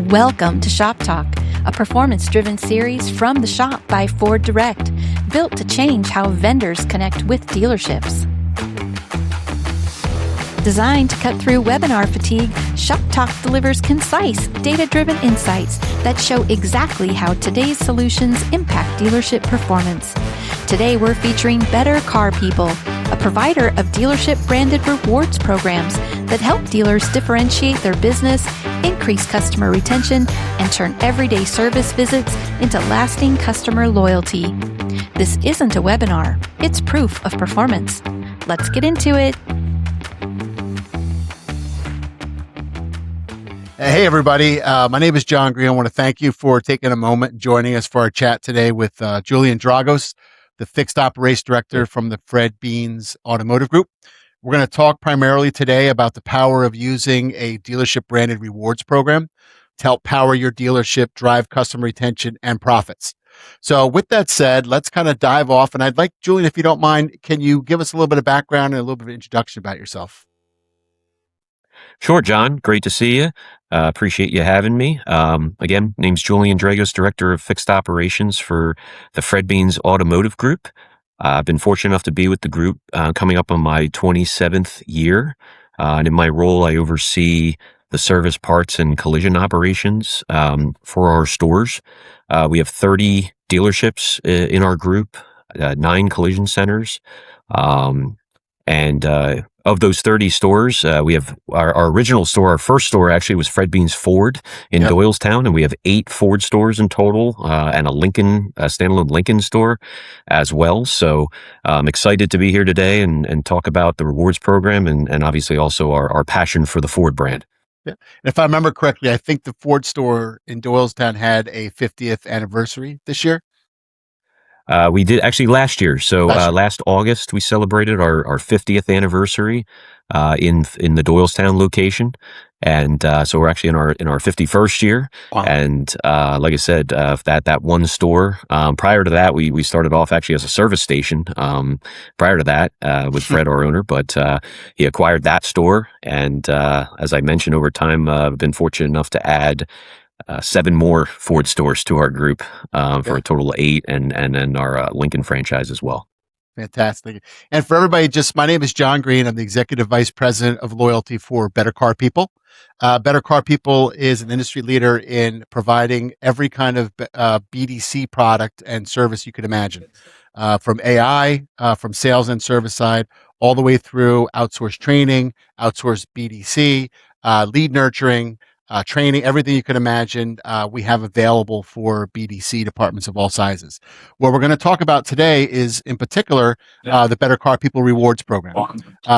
Welcome to Shop Talk, a performance-driven series from the shop by Ford Direct, built to change how vendors connect with dealerships. Designed to cut through webinar fatigue, Shop Talk delivers concise, data-driven insights that show exactly how today's solutions impact dealership performance. Today, we're featuring Better Car People, a provider of dealership-branded rewards programs that help dealers differentiate their business, increase customer retention, and turn everyday service visits into lasting customer loyalty. This isn't a webinar, it's proof of performance. Let's get into it. Hey, everybody. My name is John Greene. I want to thank you for taking a moment and joining us for our chat today with Julian Dragos, the Fixed Operations Director from the Fred Beans Automotive Group. We're going to talk primarily today about the power of using a dealership-branded rewards program to help power your dealership, drive customer retention, and profits. So with that said, let's kind of dive off. And I'd like, Julian, if you don't mind, can you give us a little bit of background and a little bit of introduction about yourself? Sure, John. Great to see you. Appreciate you having me. Again, name's Julian Dragos, Director of Fixed Operations for the Fred Beans Automotive Group. I've been fortunate enough to be with the group coming up on my 27th year. And in my role, I oversee the service, parts, and collision operations for our stores. We have 30 dealerships in our group, 9 collision centers. And of those 30 stores, we have our original store. Our first store actually was Fred Beans Ford in Doylestown, and we have 8 Ford stores in total, and a standalone Lincoln store as well. So I'm excited to be here today and talk about the rewards program and obviously also our passion for the Ford brand. Yeah. If I remember correctly, I think the Ford store in Doylestown had a 50th anniversary this year. We did actually last year. So last August, we celebrated our 50th anniversary in the Doylestown location. And so we're actually in our 51st year. Wow. And like I said, that one store, prior to that, we started off actually as a service station prior to that with Fred, our owner. But he acquired that store. And as I mentioned, over time, I've been fortunate enough to add 7 more Ford stores to our group for a total of 8, and then our Lincoln franchise as well. Fantastic. And for everybody, my name is John Greene. I'm the Executive Vice President of Loyalty for Better Car People. Better Car People is an industry leader in providing every kind of BDC product and service you could imagine, from AI, from sales and service side, all the way through outsourced training, outsourced BDC, lead nurturing, training, everything you can imagine, we have available for BDC departments of all sizes. What we're going to talk about today is, in particular, the Better Car People Rewards program.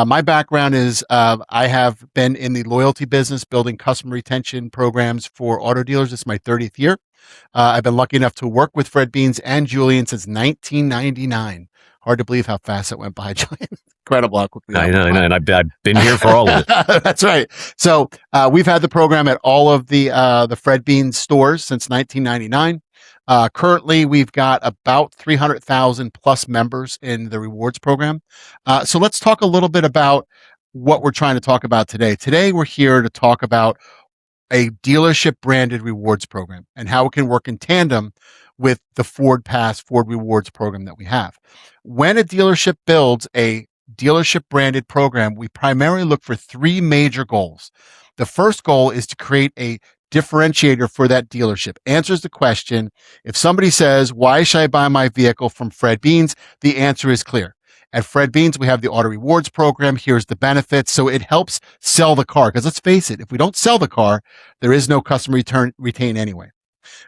My background is I have been in the loyalty business, building customer retention programs for auto dealers. This is my 30th year. I've been lucky enough to work with Fred Beans and Julian since 1999. Hard to believe how fast it went by, Julian. Incredible how quickly. I know, and I've been here for all of it. That's right. So we've had the program at all of the Fred Beans stores since 1999. Currently, we've got about 300,000 plus members in the rewards program. So let's talk a little bit about what we're trying to talk about today. Today, we're here to talk about a dealership branded rewards program and how it can work in tandem with the FordPass Ford Rewards program that we have. When a dealership builds a dealership branded program, we primarily look for 3 major goals. The first goal is to create a differentiator for that dealership. Answers the question, if somebody says, why should I buy my vehicle from Fred Beans? The answer is clear. At Fred Beans, we have the auto rewards program. Here's the benefits. So it helps sell the car. Because let's face it, if we don't sell the car, there is no customer retain anyway.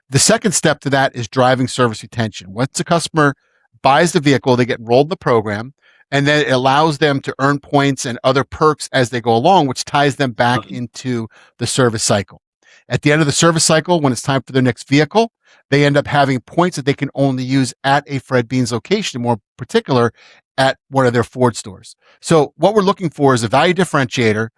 The second step to that is driving service retention. Once a customer buys the vehicle, they get enrolled in the program, and then it allows them to earn points and other perks as they go along, which ties them back into the service cycle. At the end of the service cycle, when it's time for their next vehicle, they end up having points that they can only use at a Fred Beans location, more particular at one of their Ford stores. So what we're looking for is a value differentiator,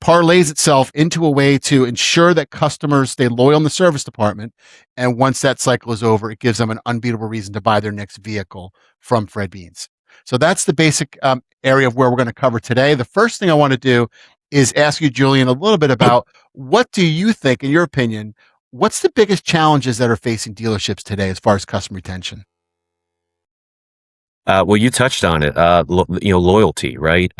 parlays itself into a way to ensure that customers stay loyal in the service department. And once that cycle is over, it gives them an unbeatable reason to buy their next vehicle from Fred Beans. So that's the basic area of where we're going to cover today. The first thing I want to do is ask you, Julian, a little bit about what do you think, in your opinion, what's the biggest challenges that are facing dealerships today as far as customer retention? Well, you touched on it. Loyalty, right?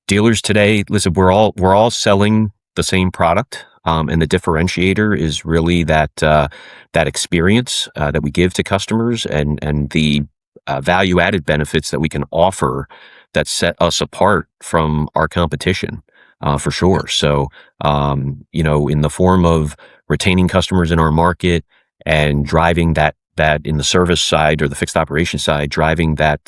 Dealers today, listen, we're all selling the same product, and the differentiator is really that experience that we give to customers, and the value added benefits that we can offer that set us apart from our competition, for sure. So, in the form of retaining customers in our market and driving that in the service side or the fixed operation side, driving that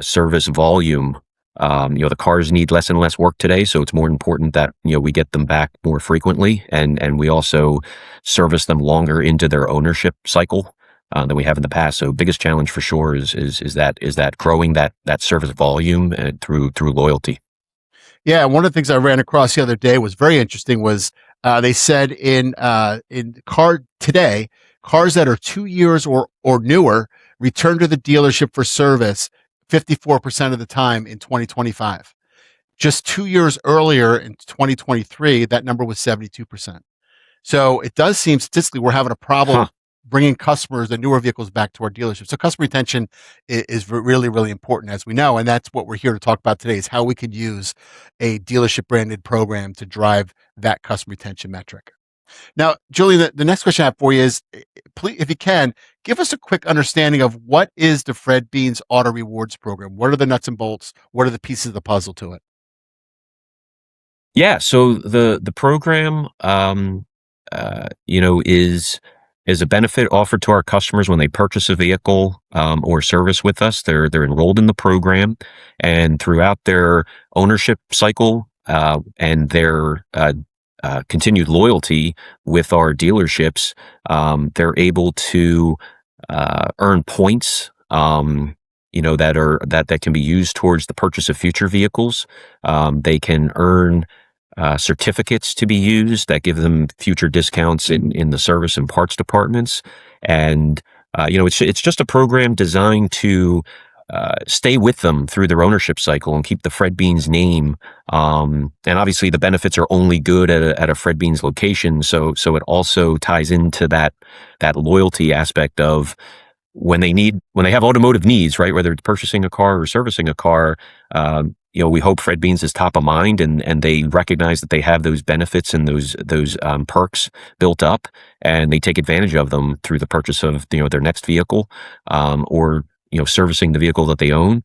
service volume. The cars need less and less work today, so it's more important that we get them back more frequently, and we also service them longer into their ownership cycle than we have in the past. So biggest challenge for sure is that growing that service volume through loyalty. Yeah, one of the things I ran across the other day was very interesting. Was they said in cars that are 2 years or newer return to the dealership for service 54% of the time in 2025. Just 2 years earlier in 2023, that number was 72%. So it does seem statistically we're having a problem bringing customers, the newer vehicles, back to our dealership. So customer retention is really, really important, as we know. And that's what we're here to talk about today, is how we could use a dealership branded program to drive that customer retention metric. Now, Julian, the next question I have for you is, please, if you can, give us a quick understanding of what is the Fred Beans Auto Rewards program? What are the nuts and bolts? What are the pieces of the puzzle to it? Yeah, so the program, is a benefit offered to our customers when they purchase a vehicle or service with us. They're enrolled in the program, and throughout their ownership cycle and their continued loyalty with our dealerships, they're able to earn points. That can be used towards the purchase of future vehicles. They can earn certificates to be used that give them future discounts in the service and parts departments. And, it's just a program designed to stay with them through their ownership cycle and keep the Fred Beans name. And obviously the benefits are only good at a Fred Beans location. So it also ties into that loyalty aspect of when they have automotive needs, right? Whether it's purchasing a car or servicing a car, we hope Fred Beans is top of mind, and they recognize that they have those benefits and those perks built up, and they take advantage of them through the purchase of their next vehicle, or servicing the vehicle that they own,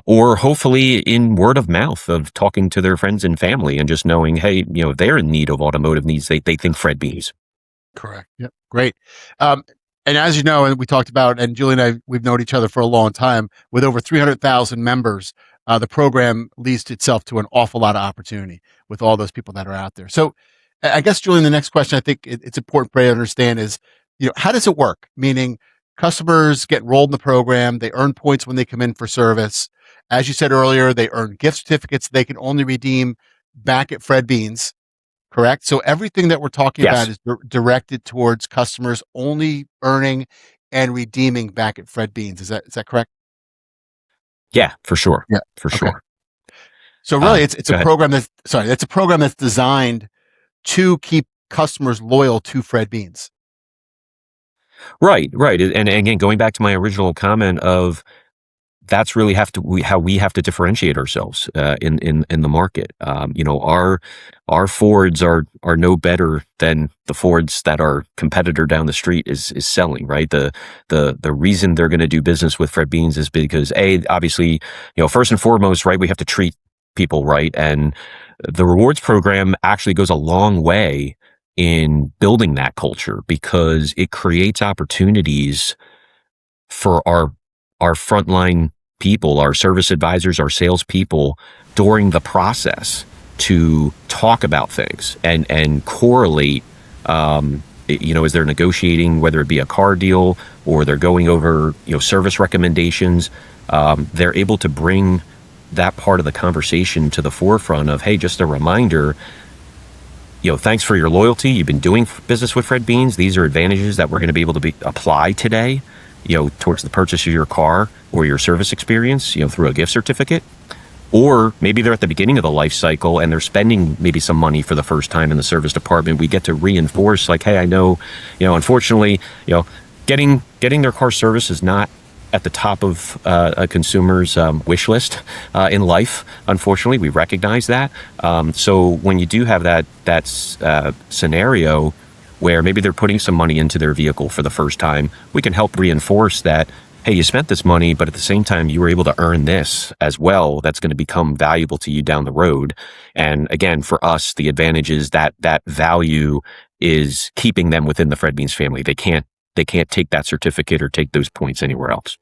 or hopefully in word of mouth of talking to their friends and family and just knowing, hey, if they're in need of automotive needs, they think Fred Beans. Correct. Yep. Great. And as you know, and we talked about, and Julie and I, we've known each other for a long time, with over 300,000 members, the program leads itself to an awful lot of opportunity with all those people that are out there. So I guess, Julian, the next question I think it's important for you to understand is, how does it work? Meaning customers get enrolled in the program, they earn points when they come in for service. As you said earlier, they earn gift certificates they can only redeem back at Fred Beans. Correct. So everything that we're talking about is directed towards customers only earning and redeeming back at Fred Beans. Is that correct? Yeah, for sure. Yeah, for sure. So really, it's a program it's a program that's designed to keep customers loyal to Fred Beans. Right. And again, going back to my original comment of, that's really how we have to differentiate ourselves in the market. Our Fords are no better than the Fords that our competitor down the street is selling. Right. The reason they're going to do business with Fred Beans is because obviously, first and foremost, right, we have to treat people right, and the rewards program actually goes a long way in building that culture, because it creates opportunities for our frontline people, our service advisors, our salespeople, during the process to talk about things and correlate. As they're negotiating, whether it be a car deal or they're going over service recommendations, they're able to bring that part of the conversation to the forefront of, hey, just a reminder, thanks for your loyalty. You've been doing business with Fred Beans. These are advantages that we're going to be able to apply today, towards the purchase of your car or your service experience, through a gift certificate. or maybe they're at the beginning of the life cycle and they're spending maybe some money for the first time in the service department. We get to reinforce, like, hey, I know, unfortunately, getting their car service is not at the top of a consumer's wish list in life. Unfortunately, we recognize that. So when you do have that scenario where maybe they're putting some money into their vehicle for the first time, we can help reinforce that, hey, you spent this money, but at the same time, you were able to earn this as well. That's going to become valuable to you down the road. And again, for us, the advantage is that value is keeping them within the Fred Beans family. They can't take that certificate or take those points anywhere else.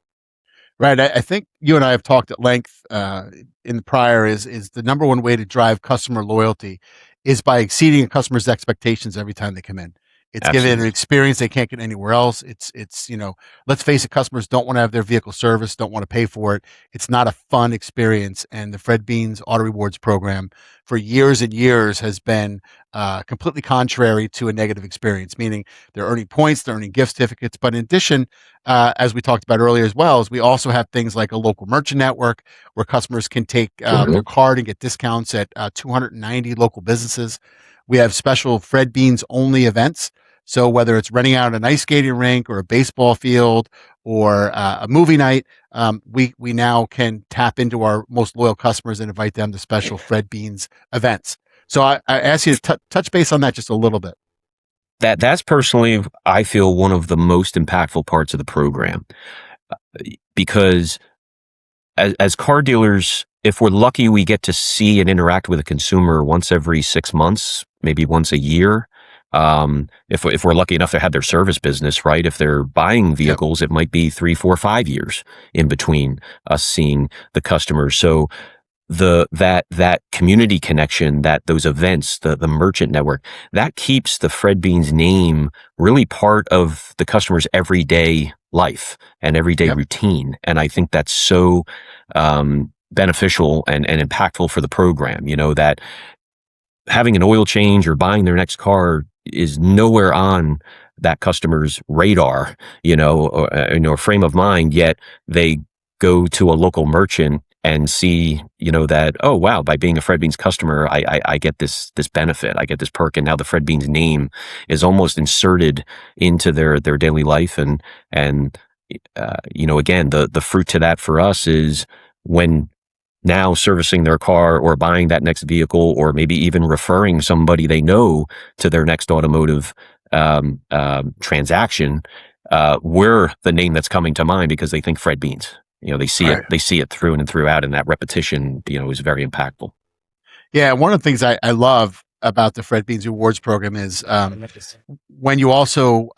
Right. I think you and I have talked at length in the prior is the number one way to drive customer loyalty is by exceeding a customer's expectations every time they come in. It's Absolutely. giving an experience they can't get anywhere else. It's let's face it, customers don't want to have their vehicle serviced, don't want to pay for it. It's not a fun experience. And the Fred Beans Auto Rewards program for years and years has been completely contrary to a negative experience, meaning they're earning points, they're earning gift certificates. But in addition, as we talked about earlier as well, is we also have things like a local merchant network where customers can take their card and get discounts at 290 local businesses. We have special Fred Beans only events. So whether it's renting out an ice skating rink or a baseball field or a movie night, we now can tap into our most loyal customers and invite them to special Fred Beans events. So I ask you to touch base on that just a little bit. That's personally, I feel, one of the most impactful parts of the program, because as car dealers, if we're lucky, we get to see and interact with a consumer once every 6 months, maybe once a year. If we're lucky enough to have their service business, right? If they're buying vehicles, It might be 3, 4, 5 years in between us seeing the customers. So that community connection, those events, the merchant network, that keeps the Fred Beans name really part of the customer's everyday life and everyday routine. And I think that's so beneficial and impactful for the program, that having an oil change or buying their next car is nowhere on that customer's radar, or frame of mind, yet they go to a local merchant and see, that, oh, wow, by being a Fred Beans customer, I get this benefit, I get this perk. And now the Fred Beans name is almost inserted into their daily life. And again, the fruit to that for us is when now servicing their car or buying that next vehicle, or maybe even referring somebody they know to their next automotive transaction, we're the name that's coming to mind because they think Fred Beans. They see it through and throughout, and that repetition, is very impactful. Yeah, one of the things I love about the Fred Beans Rewards program is when you also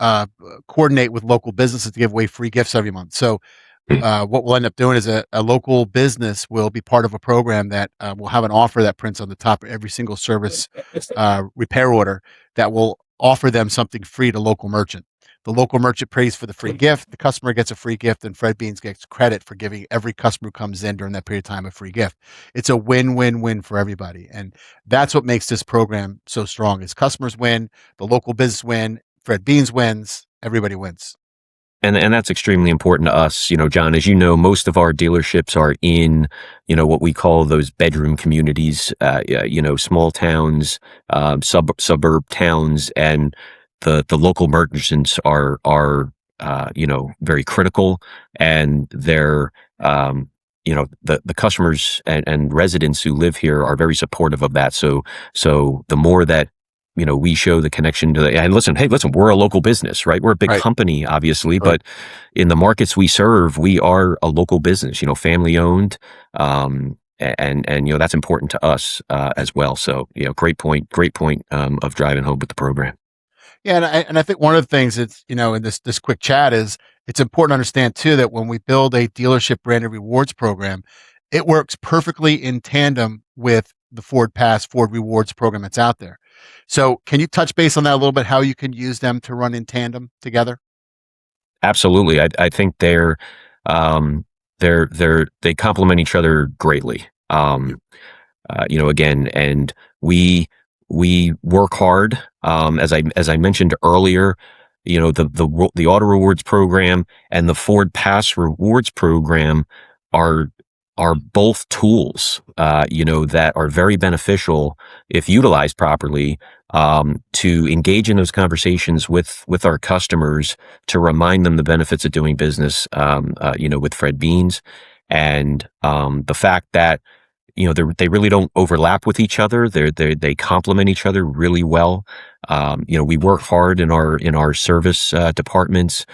coordinate with local businesses to give away free gifts every month. So what we'll end up doing is a local business will be part of a program that will have an offer that prints on the top of every single service repair order that will offer them something free to local merchant. The local merchant pays for the free gift. The customer gets a free gift, and Fred Beans gets credit for giving every customer who comes in during that period of time a free gift. It's a win-win-win for everybody. And that's what makes this program so strong is customers win, the local business win, Fred Beans wins, everybody wins. And that's extremely important to us. John, as you know, most of our dealerships are in, what we call those bedroom communities, small towns, suburb towns, and the local merchants are very critical, and they're, the customers and residents who live here are very supportive of that. So the more that, we show the connection to and listen, we're a local business, right? We're a big company, obviously, but in the markets we serve, we are a local business, family owned. And that's important to us, as well. So, great point of driving home with the program. Yeah, and I think one of the things that's, in this quick chat is it's important to understand too that when we build a dealership branded rewards program, it works perfectly in tandem with the FordPass Ford Rewards program that's out there. So can you touch base on that a little bit, how you can use them to run in tandem together? Absolutely. I think they complement each other greatly. Again, and we work hard. As I mentioned earlier, the Auto Rewards program and the FordPass Rewards program are are both tools, that are very beneficial if utilized properly, to engage in those conversations with our customers, to remind them the benefits of doing business, with Fred Beans, and the fact that they really don't overlap with each other. They complement each other really well. We work hard in our service departments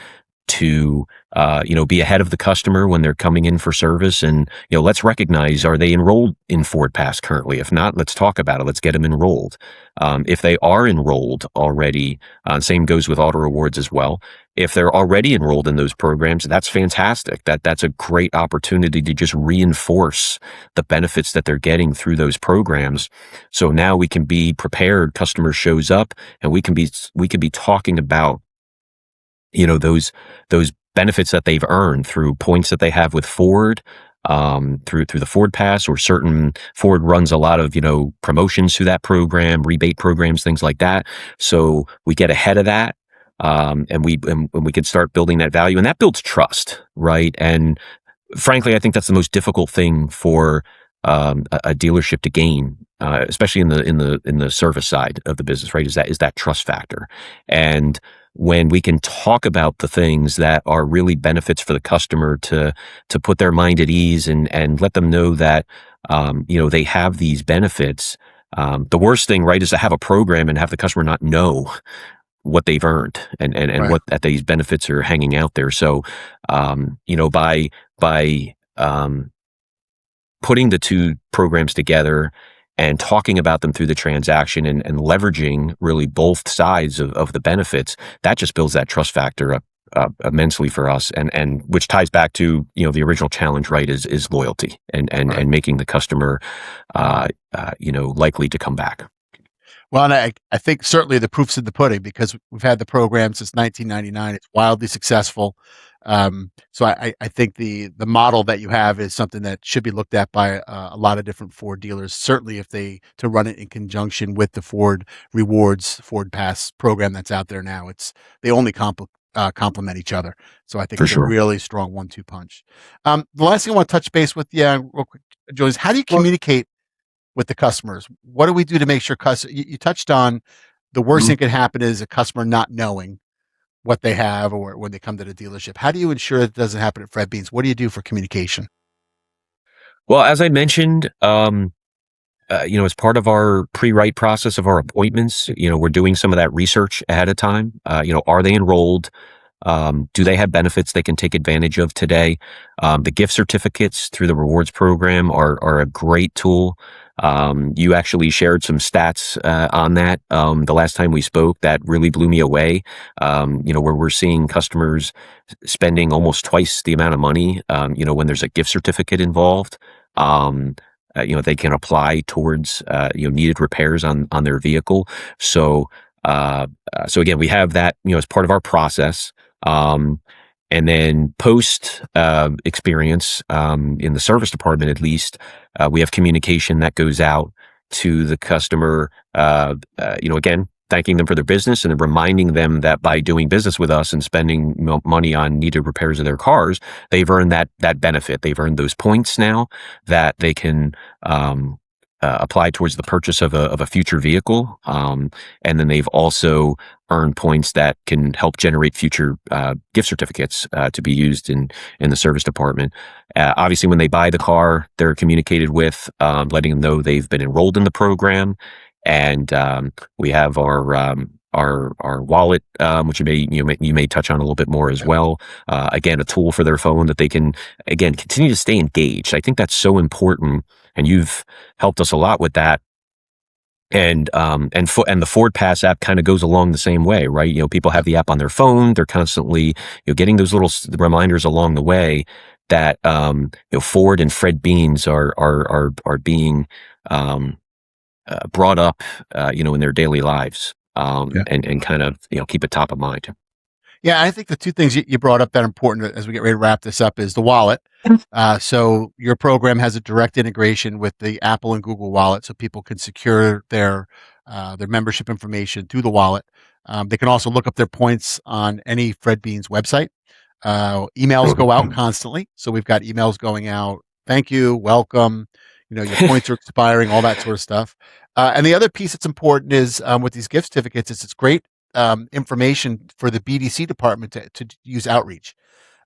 to be ahead of the customer when they're coming in for service, and let's recognize, are they enrolled in FordPass currently? If not, let's talk about it. Let's get them enrolled. If they are enrolled already, same goes with auto rewards as well. If they're already enrolled in those programs, that's fantastic. That's a great opportunity to just reinforce the benefits that they're getting through those programs. So now we can be prepared. Customer shows up, and we can be talking about those benefits that they've earned through points that they have with Ford, through the FordPass, or certain Ford runs a lot of promotions through that program, rebate programs, things like that. So we get ahead of that, and we can start building that value, and that builds trust, right? And frankly, I think that's the most difficult thing for a dealership to gain, especially in the service side of the business, right? Is that trust factor. And when we can talk about the things that are really benefits for the customer, to put their mind at ease, and let them know that they have these benefits. The worst thing, right, is to have a program and have the customer not know what they've earned, and Right. what that these benefits are hanging out there. So by putting the two programs together and talking about them through the transaction, and leveraging really both sides of the benefits, that just builds that trust factor up immensely for us, and which ties back to the original challenge, right, is loyalty, and Right. making the customer likely to come back. Well, and I think certainly the proof's in the pudding, because we've had the program since 1999. It's wildly successful. So I think the model that you have is something that should be looked at by a lot of different Ford dealers. Certainly, if to run it in conjunction with the Ford Rewards, Ford Pass program that's out there now. They only complement each other. So I think For it's a sure. really strong 1-2 punch. The last thing I want to touch base with you real quick, Joe, is how do you communicate with the customers? What do we do to make sure you touched on the worst thing that could happen is a customer not knowing what they have, or when they come to the dealership. How do you ensure it doesn't happen at Fred Beans? What do you do for communication? Well, as I mentioned, as part of our pre-write process of our appointments, we're doing some of that research ahead of time. Are they enrolled? Do they have benefits they can take advantage of today? The gift certificates through the rewards program are a great tool. You actually shared some stats on that the last time we spoke that really blew me away. Where we're seeing customers spending almost twice the amount of money, when there's a gift certificate involved. They can apply towards needed repairs on their vehicle. So again, we have that as part of our process. And then post experience, in the service department, at least, we have communication that goes out to the customer, again, thanking them for their business, and then reminding them that by doing business with us and spending money on needed repairs of their cars, they've earned that benefit. They've earned those points now that they can apply towards the purchase of a future vehicle. And then they've also earned points that can help generate future gift certificates to be used in the service department. Obviously, when they buy the car, they're communicated with, letting them know they've been enrolled in the program. And we have our wallet, which you may touch on a little bit more as well. Again, a tool for their phone that they can, again, continue to stay engaged. I think that's so important, and you've helped us a lot with that. And the FordPass app kind of goes along the same way, right? People have the app on their phone; they're constantly getting those little reminders along the way that Ford and Fred Beans are being brought up, in their daily lives, and kind of keep it top of mind. Yeah, I think the two things you brought up that are important as we get ready to wrap this up is the wallet. So your program has a direct integration with the Apple and Google Wallet, so people can secure their membership information through the wallet. They can also look up their points on any Fred Beans website. Emails go out constantly, so we've got emails going out thank you, welcome, your points are expiring, all that sort of stuff. And the other piece that's important is with these gift certificates is it's great information for the BDC department to use outreach.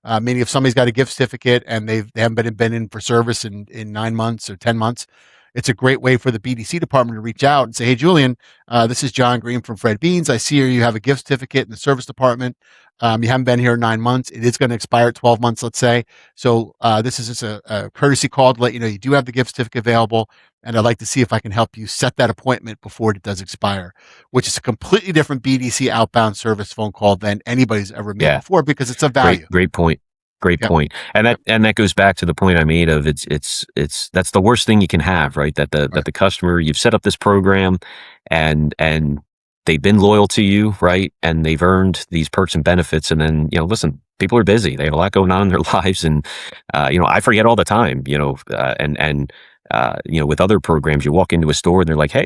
Meaning if somebody's got a gift certificate and they haven't been in for service in 9 months or 10 months, it's a great way for the BDC department to reach out and say, hey, Julian, this is John Greene from Fred Beans. I see here you have a gift certificate in the service department. You haven't been here in 9 months. It is going to expire at 12 months, let's say. So this is just a courtesy call to let you know you do have the gift certificate available. And I'd like to see if I can help you set that appointment before it does expire, which is a completely different BDC outbound service phone call than anybody's ever made before because it's a value. Great point. Great point. And that goes back to the point I made of it's that's the worst thing you can have, right? That the customer, you've set up this program and they've been loyal to you, right? And they've earned these perks and benefits. And then, listen, people are busy. They have a lot going on in their lives. And, I forget all the time, with other programs, you walk into a store and they're like, hey,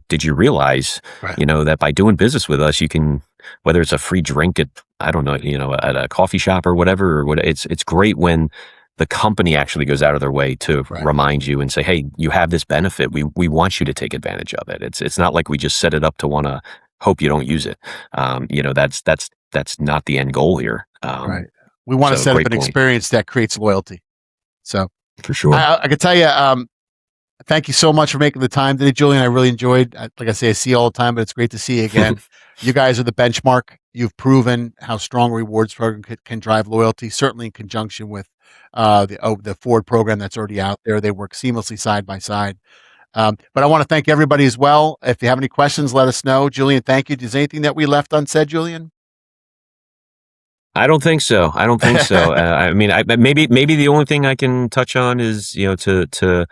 did you realize, that by doing business with us, you can, whether it's a free drink at, I don't know, at a coffee shop or whatever, it's great when the company actually goes out of their way to remind you and say, hey, you have this benefit. We want you to take advantage of it. It's not like we just set it up to want to hope you don't use it. That's not the end goal here. We want to set up an experience that creates loyalty. So for sure. I can tell you, thank you so much for making the time today, Julian. I really enjoyed, like I say, I see you all the time, but it's great to see you again. You guys are the benchmark. You've proven how strong a rewards program can drive loyalty, certainly in conjunction with the Ford program that's already out there. They work seamlessly side by side. But I want to thank everybody as well. If you have any questions, let us know. Julian, thank you. Is there anything that we left unsaid, Julian? I don't think so. I mean, maybe the only thing I can touch on is, to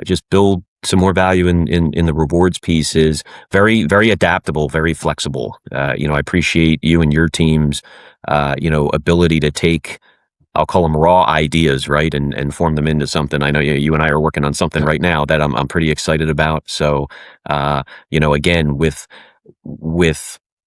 just build some more value in the rewards piece is very, very adaptable, very flexible. I appreciate you and your team's, ability to take, I'll call them raw ideas, right, and form them into something. I know you and I are working on something right now that I'm pretty excited about. So, again, with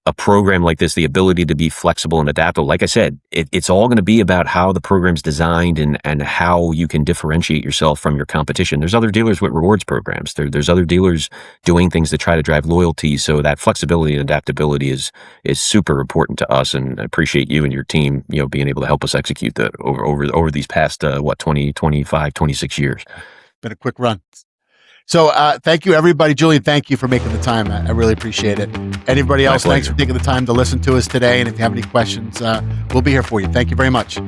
a program like this, the ability to be flexible and adaptable, like I said, it's all going to be about how the program's designed and how you can differentiate yourself from your competition. There's other dealers with rewards programs. There's other dealers doing things to try to drive loyalty. So that flexibility and adaptability is super important to us, and I appreciate you and your team, being able to help us execute that over these past 20, 25, 26 years. Been a quick run. So thank you, everybody. Julian, thank you for making the time. I really appreciate it. And everybody else, thanks for taking the time to listen to us today. And if you have any questions, we'll be here for you. Thank you very much.